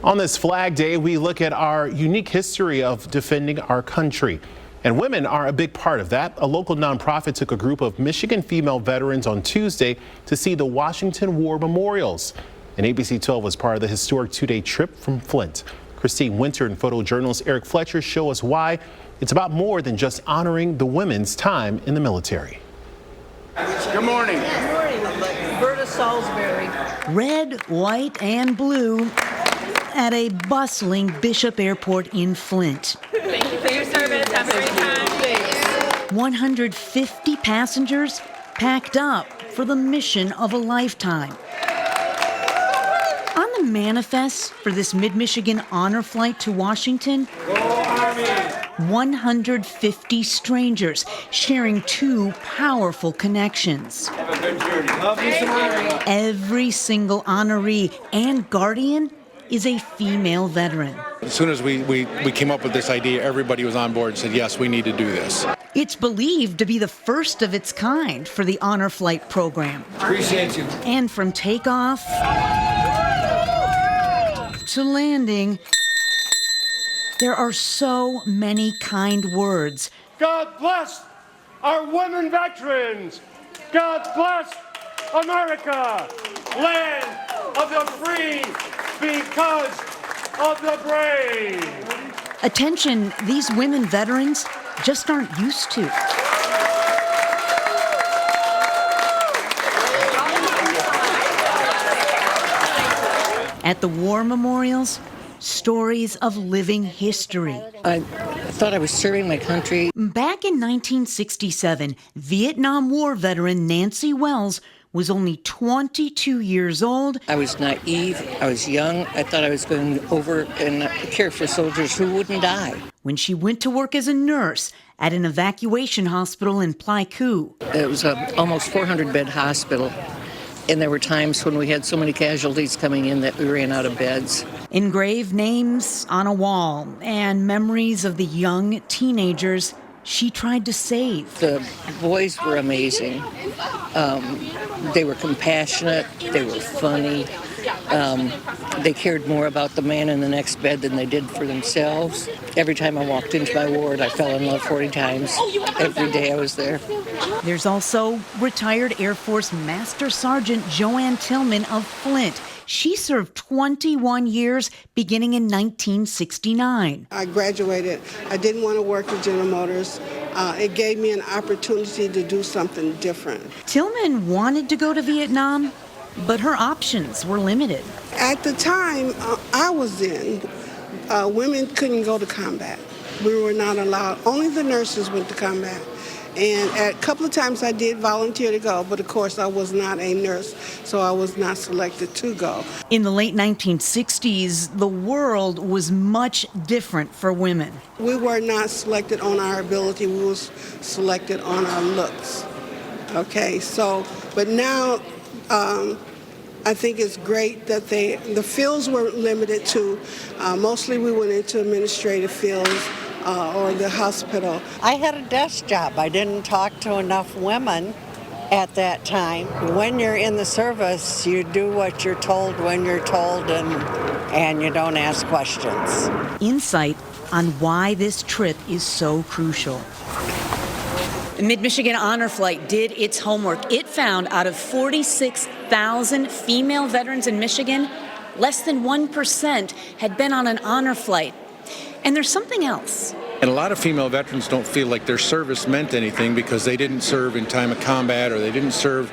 On this Flag Day, we look at our unique history of defending our country. And women are a big part of that. A local nonprofit took a group of Michigan female veterans on Tuesday to see the Washington War Memorials. And ABC 12 was part of the historic two-day trip from Flint. Christine Winter and photojournalist Eric Fletcher show us why it's about more than just honoring the women's time in the military. Good morning. Good morning, Berta Salisbury. Red, white, and blue at a bustling Bishop Airport in Flint. Thank you for your service. Have a great time. 150 passengers packed up for the mission of a lifetime. On the manifest for this Mid-Michigan honor flight to Washington, 150 strangers sharing two powerful connections. Have a good journey. Love you, Samara. Every single honoree and guardian is a female veteran. As soon as we came up with this idea, everybody was on board and said, yes, we need to do this. It's believed to be the first of its kind for the honor flight program. Appreciate you. And from takeoff to landing, there are so many kind words. God bless our women veterans. God bless America, land of the free because of the brave. Attention these women veterans just aren't used to. At the war memorials, stories of living history. I thought I was serving my country. Back in 1967, Vietnam War veteran Nancy Wells was only 22 years old. I was naive. I was young. I thought I was going over and care for soldiers who wouldn't die. When she went to work as a nurse at an evacuation hospital in Pleiku. It was an almost 400-bed hospital, and there were times when we had so many casualties coming in that we ran out of beds. Engraved names on a wall and memories of the young teenagers she tried to save. The boys were amazing. They were compassionate. They were funny. They cared more about the man in the next bed than they did for themselves. Every time I walked into my ward, I fell in love 40 times. Every day I was there. There's also retired Air Force Master Sergeant Joanne Tillman of Flint. She served 21 years, beginning in 1969. I graduated. I didn't want to work at General Motors. It gave me an opportunity to do something different. Tillman wanted to go to Vietnam, but her options were limited. At the time I was in, women couldn't go to combat. We were not allowed. Only the nurses went to combat. And a couple of times I did volunteer to go, but of course I was not a nurse, so I was not selected to go. In the late 1960s, the world was much different for women. We were not selected on our ability, we were selected on our looks. Okay, so, but now I think it's great that the fields were limited to, mostly we went into administrative fields, or the hospital. I had a desk job. I didn't talk to enough women at that time. When you're in the service, you do what you're told when you're told, and you don't ask questions. Insight on why this trip is so crucial. The Mid-Michigan Honor Flight did its homework. It found out of 46,000 female veterans in Michigan, less than 1% had been on an honor flight. And there's something else. And a lot of female veterans don't feel like their service meant anything because they didn't serve in time of combat or they didn't serve,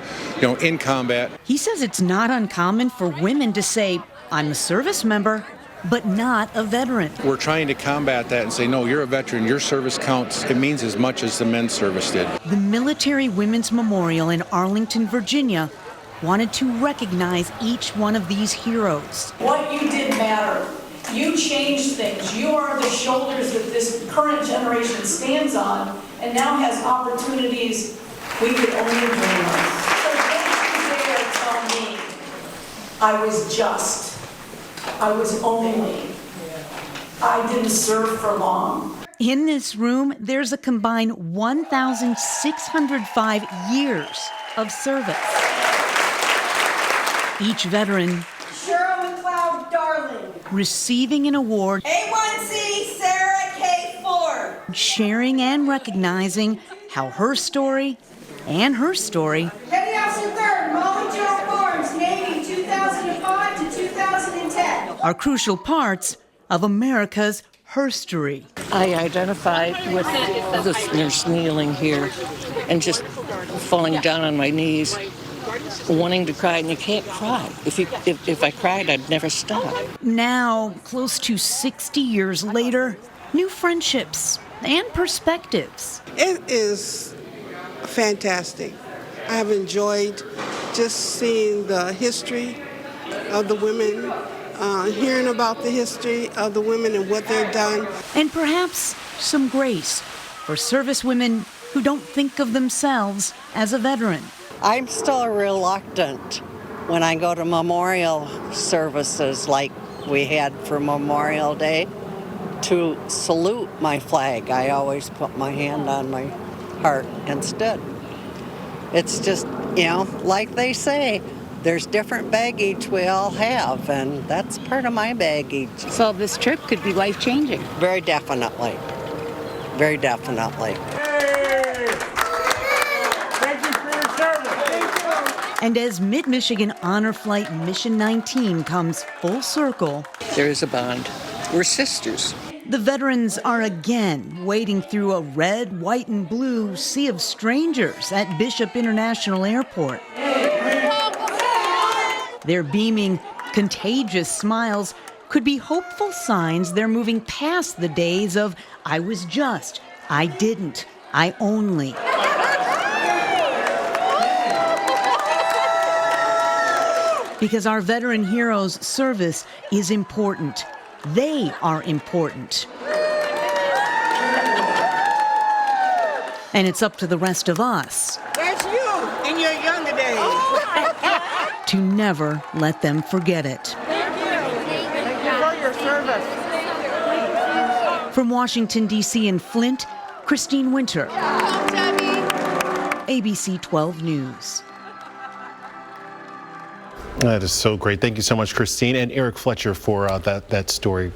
in combat. He says it's not uncommon for women to say, I'm a service member, but not a veteran. We're trying to combat that and say, no, you're a veteran, your service counts. It means as much as the men's service did. The Military Women's Memorial in Arlington, Virginia, wanted to recognize each one of these heroes. What you did mattered. You changed things. You are the shoulders that this current generation stands on and now has opportunities we could only dream of. So don't you dare tell me I was just. I was only. I didn't serve for long. In this room, there's a combined 1,605 years of service. Each veteran Cheryl McLeod, darling. receiving an award, A1C Sarah K. Ford. sharing and recognizing how her story and her story Petty Officer 3rd, Molly Jo Barnes, Navy 2005 to 2010. are crucial parts of America's herstory. I identify with the nurse kneeling here and just falling down on my knees, wanting to cry, and you can't cry. If I cried, I'd never stop. Now, close to 60 years later, new friendships and perspectives. It is fantastic. I have enjoyed just seeing the history of the women, hearing about the history of the women and what they've done. And perhaps some grace for servicewomen who don't think of themselves as a veteran. I'm still reluctant when I go to memorial services like we had for Memorial Day to salute my flag. I always put my hand on my heart instead. It's just, like they say, there's different baggage we all have, and that's part of my baggage. So this trip could be life-changing. Very definitely. Very definitely. Thank you for your service. And as Mid-Michigan Honor Flight Mission 19 comes full circle, There is a bond. We're sisters. the veterans are again wading through a red, white, and blue sea of strangers at Bishop International Airport. Their beaming, contagious smiles could be hopeful signs they're moving past the days of I was just, I didn't, I only. Because our veteran heroes' service is important. They are important. And it's up to the rest of us. That's you in your younger days. To never let them forget it. Thank you for your service. From Washington, D.C. and Flint, Christine Winter, ABC 12 News. That is so great. Thank you so much, Christine, and Eric Fletcher for that story.